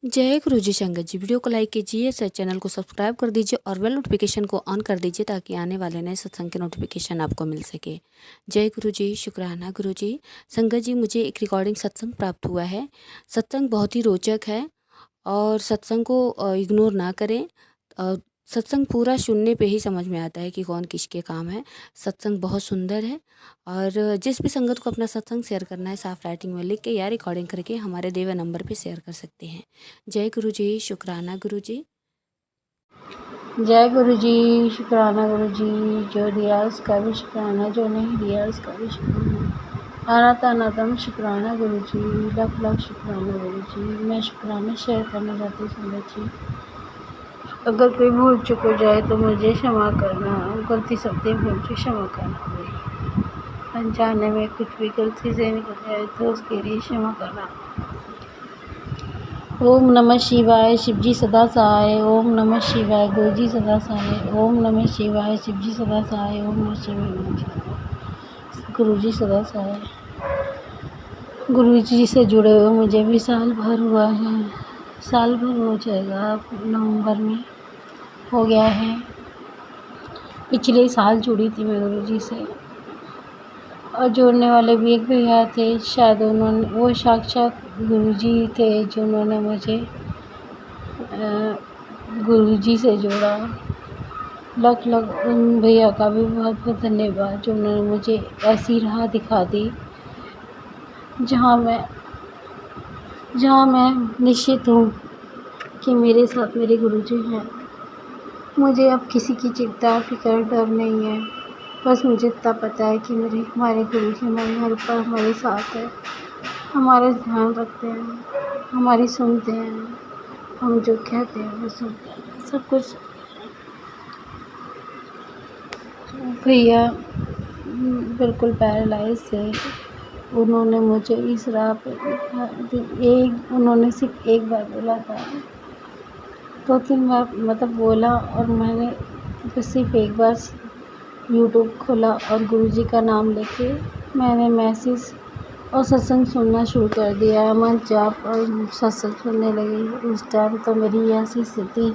जय गुरु जी संगत जी। वीडियो को लाइक कीजिए, चैनल को सब्सक्राइब कर दीजिए और बेल नोटिफिकेशन को ऑन कर दीजिए ताकि आने वाले नए सत्संग के नोटिफिकेशन आपको मिल सके। जय गुरु जी, शुक्राना गुरु जी। संगत जी, मुझे एक रिकॉर्डिंग सत्संग प्राप्त हुआ है। सत्संग बहुत ही रोचक है और सत्संग को इग्नोर ना करें। सत्संग पूरा सुनने पे ही समझ में आता है कि कौन किसके काम है। सत्संग बहुत सुंदर है और जिस भी संगत को अपना सत्संग शेयर करना है, साफ राइटिंग में लिख के या रिकॉर्डिंग करके हमारे दिए हुए नंबर पे शेयर कर सकते हैं। जय गुरु जी, शुक्राना गुरु जी। जय गुरु जी, शुक्राना गुरु जी। जो दिया उसका भी शुक्राना, जो नहीं दिया उसका भी शुक्राना। अनातम शुक्राना गुरु जी, लख लख शुक्राना गुरु जी। मैं शुक्राना शेयर करना चाहती हूँ संगत जी। अगर कोई भूल चूक हो जाए तो मुझे क्षमा करना, गलती सत्य भूल से क्षमा करना मेरी। अनजाने में कुछ भी गलती से निकल जाए तो उसके लिए क्षमा करना। ओम नमः शिवाय, शिवजी सदा सहाय। ओम नमः शिवाय, गुरुजी सदा सहाय। ओम नमः शिवाय, शिवजी सदा सहाय। ओम नमः शिवाय, गुरुजी सदा सहाय। गुरुजी से जुड़े हुए मुझे भी साल भर हुआ है, साल भर हो जाएगा, नवंबर में हो गया है। पिछले साल जुड़ी थी मैं गुरुजी से और जोड़ने वाले भी एक भैया थे, शायद उन्होंने वो साक्षात गुरुजी थे जिन्होंने मुझे गुरुजी से जोड़ा। लख लख उन भैया का भी बहुत बहुत धन्यवाद जो उन्होंने मुझे ऐसी राह दिखा दी जहाँ मैं निश्चित हूँ कि मेरे साथ मेरे गुरुजी हैं। मुझे अब किसी की चिंता फिक्र डर नहीं है। बस मुझे इतना पता है कि हमारे गुरुजी हमारे हर पल हमारे साथ है, हमारा ध्यान रखते हैं, हमारी सुनते हैं, हम जो कहते हैं वो सुनते हैं, सब कुछ। भैया बिल्कुल पैरालाइज थे। उन्होंने मुझे इस राह पे उन्होंने सिर्फ एक बार बोला था, 2-3 बार मतलब बोला और मैंने सिर्फ एक बार यूट्यूब खोला और गुरुजी का नाम लेके मैंने मैसेज और सत्संग सुनना शुरू कर दिया। मन जाप और सत्संग सुनने लगी। उस टाइम तो मेरी ऐसी स्थिति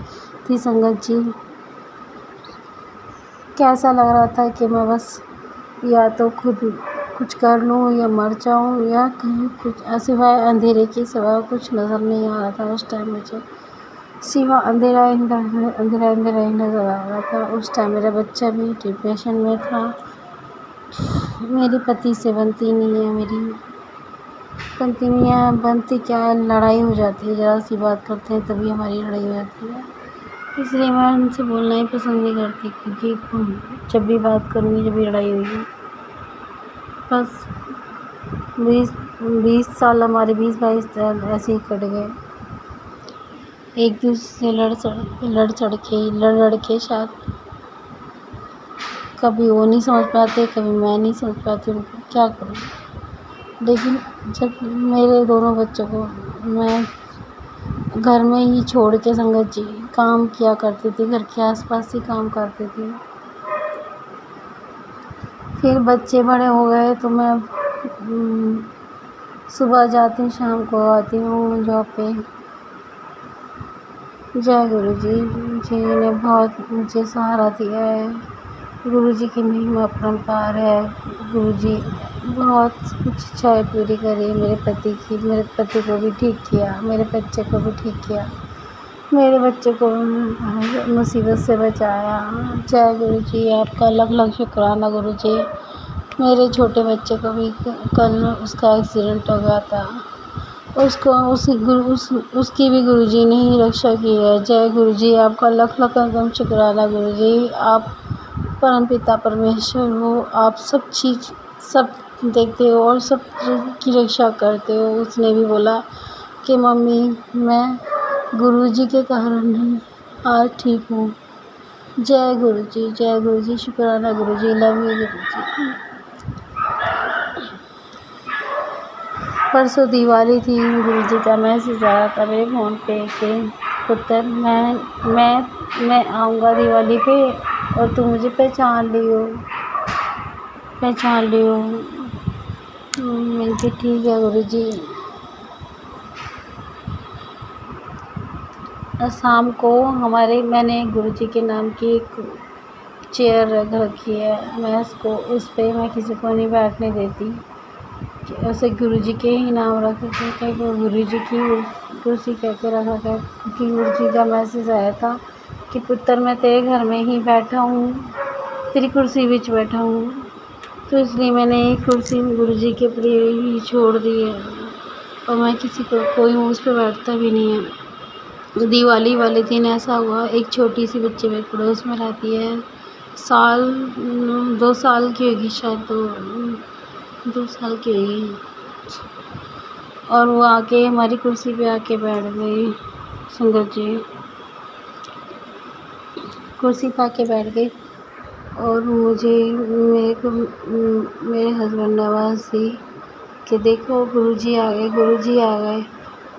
थी संगत जी, कैसा लग रहा था कि मैं बस या तो खुद कुछ कर लूँ या मर जाऊँ या कहीं कुछ, सिवाय अंधेरे के सिवा कुछ नज़र नहीं आ रहा था। उस टाइम मुझे सिवा अंधेरा ही नज़र आ रहा था। उस टाइम मेरा बच्चा भी डिप्रेशन में था। मेरे पति से बनती नहीं है, बनती क्या है, लड़ाई हो जाती है, ज़रा सी बात करते हैं तभी हमारी लड़ाई हो जाती है। इसलिए मैं उनसे बोलना ही पसंद नहीं करती, क्योंकि जब भी बात करूँगी जब भी लड़ाई होगी। बस 20 साल हमारे 20-22 साल ऐसे ही कट गए, एक दूसरे से लड़ के शायद। कभी वो नहीं समझ पाते, कभी मैं नहीं समझ पाती उनको, क्या करूँ। लेकिन जब मेरे दोनों बच्चों को मैं घर में ही छोड़ के संगत जी काम किया करती थी, घर के आसपास ही काम करती थी। फिर बच्चे बड़े हो गए तो मैं सुबह जाती हूँ, शाम को आती हूँ जॉब पे। जय गुरु जी ने बहुत मुझे सहारा दिया है। गुरु जी की महिमा अपरंपार है। गुरु जी बहुत कुछ इच्छाएँ पूरी करी मेरे पति की, मेरे पति को भी ठीक किया, मेरे बच्चे को भी ठीक किया, मेरे बच्चे को मुसीबत से बचाया। जय गुरु जी, आपका लख लख शुक्राना गुरु जी। मेरे छोटे बच्चे को भी कल उसका एक्सीडेंट हो गया था, उसकी भी गुरुजी ने ही रक्षा की है। जय गुरु जी, आपका लख लख एकदम शुक्राना गुरु जी। आप परम पिता परमेश्वर हो, आप सब देखते हो और सब की रक्षा करते हो। उसने भी बोला कि मम्मी मैं गुरुजी के कारण ही आज ठीक हूँ। जय गुरु जी, शुक्राना गुरु जी, लव यू गुरु जी। परसों दिवाली थी, गुरुजी का मैसेज आया था मेरे फ़ोन पे कि पुत्र मैं आऊँगा दिवाली पे और तू मुझे पहचान लियो। मिलके ठीक है गुरुजी। शाम को मैंने गुरुजी के नाम की एक चेयर रख रखी है। मैं उस पे मैं किसी को नहीं बैठने देती। उसे गुरुजी के ही नाम रख रखे हैं, वो गुरुजी की कुर्सी कह के रख रखा है, क्योंकि गुरुजी का मैसेज आया था कि पुत्र मैं तेरे घर में ही बैठा हूँ, तेरी कुर्सी बिच बैठा हूँ। तो इसलिए मैंने एक कुर्सी गुरुजी के प्रिय ही छोड़ दी है, और मैं किसी को कोई उस पे बैठता भी नहीं है। दिवाली वाले दिन ऐसा हुआ, एक छोटी सी बच्ची मेरे पड़ोस में रहती है, 2 साल की होगी शायद, 2 साल की होगी, और वो आके हमारी कुर्सी पे आके बैठ गई। संगत जी कुर्सी पे आके बैठ गई, और मेरे हस्बैंड ने आवाज़ दी कि देखो गुरुजी आ गए, गुरुजी आ गए।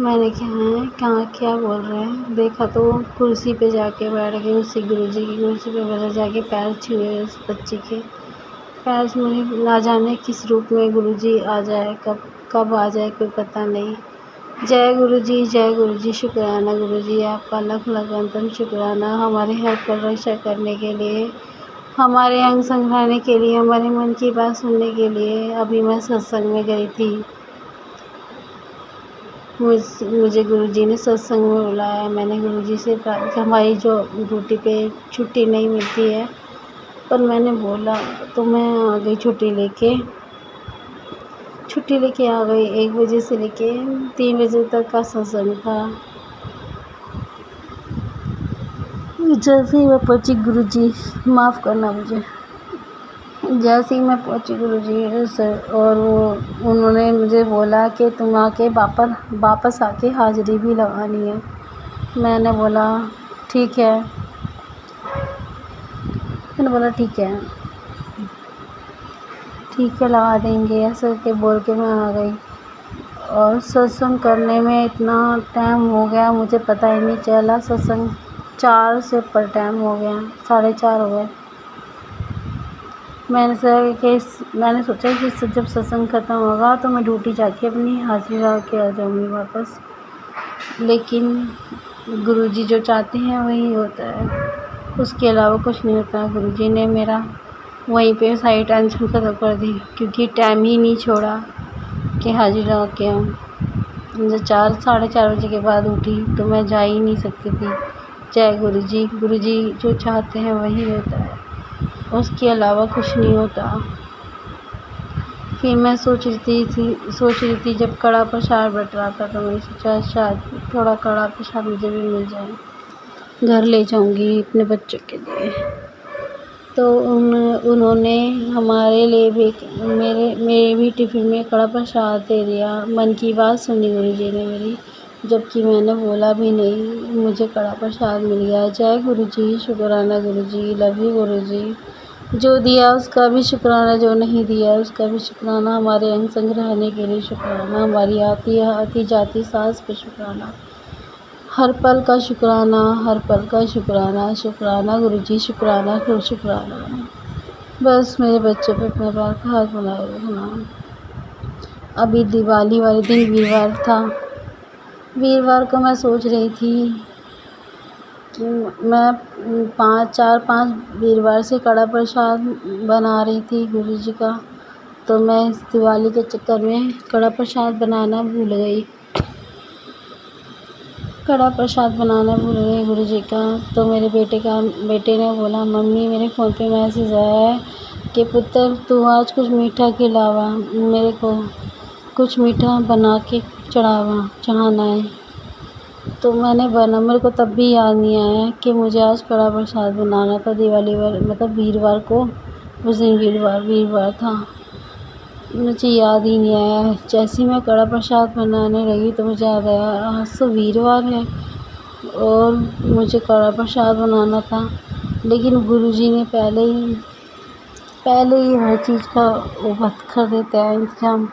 मैंने कहाँ क्या बोल रहे हैं। देखा तो कुर्सी पे जाके बैठ गए, उसी गुरुजी की कुर्सी पे बैठ जाके पैर छुए उस बच्ची के पैर में। ना जाने किस रूप में गुरुजी आ जाए, कब आ जाए कोई पता नहीं। जय गुरुजी, शुक्राना गुरुजी, आपका लख लख अनंत शुक्राना, हमारे हर पल रक्षा करने के लिए, हमारे अंग संभालने के लिए, हमारे मन की बात सुनने के लिए। अभी मैं सत्संग में गई थी, मुझे गुरुजी ने सत्संग में बुलाया। मैंने गुरुजी से हमारी जो ड्यूटी पे छुट्टी नहीं मिलती है, पर मैंने बोला तो मैं आ गई छुट्टी लेके आ गई। 1 बजे से लेके 3 बजे तक का सत्संग था। जैसे ही मैं पहुंची गुरुजी, माफ़ करना मुझे, जैसे ही मैं पहुंची गुरुजी से, और उन्होंने मुझे बोला कि तुम आके वापस आके हाज़िरी भी लगानी है। मैंने बोला ठीक है, लगा देंगे, ऐसे करके बोल के मैं आ गई। और सत्संग करने में इतना टाइम हो गया मुझे पता ही नहीं चला। सत्संग 4 से ऊपर टाइम हो गया, 4:30 हो गए। मैंने सोचा कि जब सत्संग ख़त्म होगा तो मैं ड्यूटी जाके अपनी हाज़िरी लगा के आ जाऊँगी वापस, लेकिन गुरुजी जो चाहते हैं वही होता है, उसके अलावा कुछ नहीं होता। गुरुजी ने मेरा वहीं पे सारी टेंशन ख़त्म कर दी, क्योंकि टाइम ही नहीं छोड़ा कि हाज़िरी लगा के आऊँ। जब 4 साढ़े 4 बजे के बाद उठी तो मैं जा ही नहीं सकती थी। जय गुरुजी जो चाहते हैं वही होता है, उसके अलावा कुछ नहीं होता। फिर मैं सोच रही थी जब कड़ा प्रसाद बट रहा था, तो मैंने सोचा शायद थोड़ा कड़ा प्रसाद मुझे भी मिल जाए, घर ले जाऊंगी अपने बच्चों के लिए। तो उन्होंने हमारे लिए भी मेरे भी टिफ़िन में कड़ा प्रसाद दे दिया। मन की बात सुनी गुरुजी ने मेरी, जबकि मैंने बोला भी नहीं, मुझे कड़ा प्रसाद मिल गया। जय गुरुजी, शुक्राना गुरुजी, लव यू गुरुजी। जो दिया उसका भी शुक्राना, जो नहीं दिया उसका भी शुक्राना। हमारे अंग संग रहने के लिए शुक्राना, हमारी आती जाती सांस पे शुक्राना, हर पल का शुक्राना, हर पल का शुक्राना। शुक्राना गुरुजी, शुक्राना फिर शुक्राना। बस मेरे बच्चे पे अपने पैर का हाथ बनाए रखना। अभी दिवाली वाले दिन वीरवार था, वीरवार को मैं सोच रही थी कि मैं 4-5 वीरवार से कड़ा प्रसाद बना रही थी गुरुजी का, तो मैं इस दिवाली के चक्कर में कड़ा प्रसाद बनाना भूल गई। गुरुजी का। तो मेरे बेटे ने बोला, मम्मी मेरे फ़ोन पे मैसेज आया है कि पुत्र तू आज कुछ मीठा खिलावा, मेरे को कुछ मीठा बना के चढ़ाना है। तो मेरे को तब भी याद नहीं आया कि मुझे आज कड़ा प्रसाद बनाना था। दिवाली मतलब वीरवार को, उस दिन वीरवार था, मुझे याद ही नहीं आया। जैसे ही मैं कड़ा प्रसाद बनाने लगी तो मुझे याद आया आज तो वीरवार है और मुझे कड़ा प्रसाद बनाना था। लेकिन गुरुजी ने पहले ही हर चीज़ का वो कर देता है इंतज़ाम।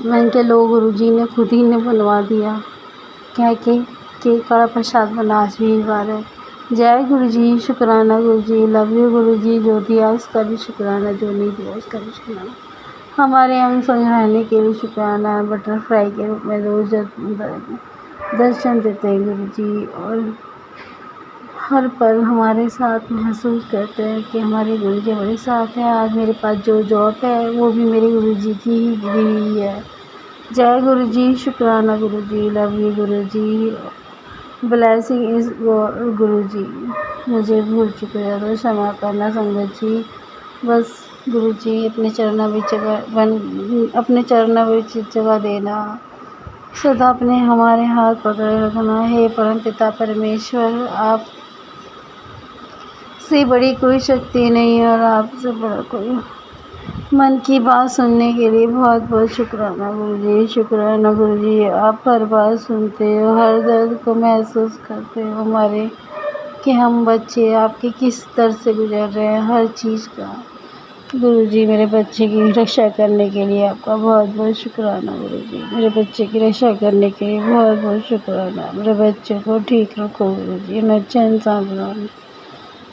मैंने कहा लो, गुरुजी ने खुद ही ने बनवा दिया, कह के कि कड़ा प्रसाद बना, आज वीरवार है। जय गुरुजी, शुक्राना गुरुजी, लव यू गुरुजी। जो दिया उसका भी शुक्राना, जो नहीं दिया उसका भी शुक्राना। हमारे अंग संग रहने के लिए शुक्राना। बटरफ्लाई के रूप में रोज़ दर्शन देते हैं गुरु जी, और हर पल हमारे साथ महसूस करते हैं कि हमारे गुरु जी हमारे साथ हैं। आज मेरे पास जो जॉब है वो भी मेरे गुरु जी की ही दी हुई है। जय गुरु जी, शुक्राना गुरु जी, love you Guru ji, blessing is गुरु जी। मुझे भूल चुके हैं तो क्षमा करना संगत जी। बस गुरु जी अपने चरणों में जगह देना, सदा अपने हमारे हाथ पकड़े रखना। हे परम पिता परमेश्वर, आप से बड़ी कोई शक्ति नहीं है और आपसे बड़ा कोई। मन की बात सुनने के लिए बहुत बहुत शुक्राना गुरु जी, शुक्राना गुरु जी। आप हर बात सुनते हो, हर दर्द को महसूस करते हो हमारे, कि हम बच्चे आपके किस दर्द से गुजर रहे हैं, हर चीज़ का। गुरु जी मेरे बच्चे की रक्षा करने के लिए आपका बहुत बहुत शुक्राना गुरु जी। मेरे बच्चे की रक्षा करने के लिए बहुत बहुत शुक्राना। मेरे बच्चे को ठीक रखो गुरु जी, उन्हें अच्छा इंसान बनाओ।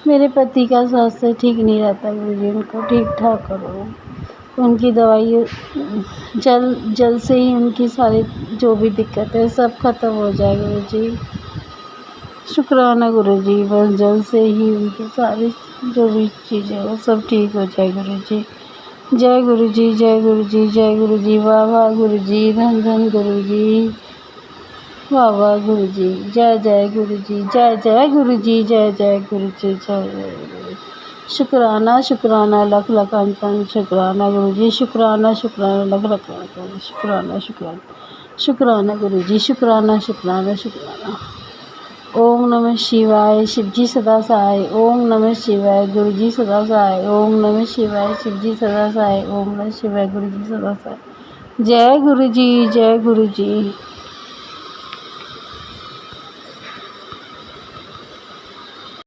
मेरे पति का स्वास्थ्य ठीक नहीं रहता गुरु जी, उनको ठीक ठाक करो। उनकी दवाई जल्द से ही उनकी सारी जो भी दिक्कत है सब खत्म हो जाए गुरु जी। शुक्राना गुरु जी, बस जल्द से ही उनकी सारी जो भी चीज़ें वो सब ठीक हो जाए गुरु जी। जय गुरु जी, जय गुरु जी, जय गुरु जी। वाह वाह गुरु जी, धन धन गुरु जी, वाह वाह गुरु जी। जय जय गुरु जी, जय जय गुरु जी, जय जय गुरु जी, जय जय गुरु जी। शुक्राना शुक्राना लख लख अंतन शुक्राना गुरु जी, शुक्राना शुक्राना लख लख अंतन शुक्राना शुक्राना शुक्राना गुरु जी, शुक्राना शुक्राना शुक्राना। ओम नमः शिवाय, शिवजी सदा सहाय। ओम नमः शिवाय, गुरु जी सदा सहाय। ओम नमः शिवाय, शिवजी सदा सहाय। ओम नमः शिवाय, गुरु जी सदा सहाय। जय गुरु जी, जय गुरु जी।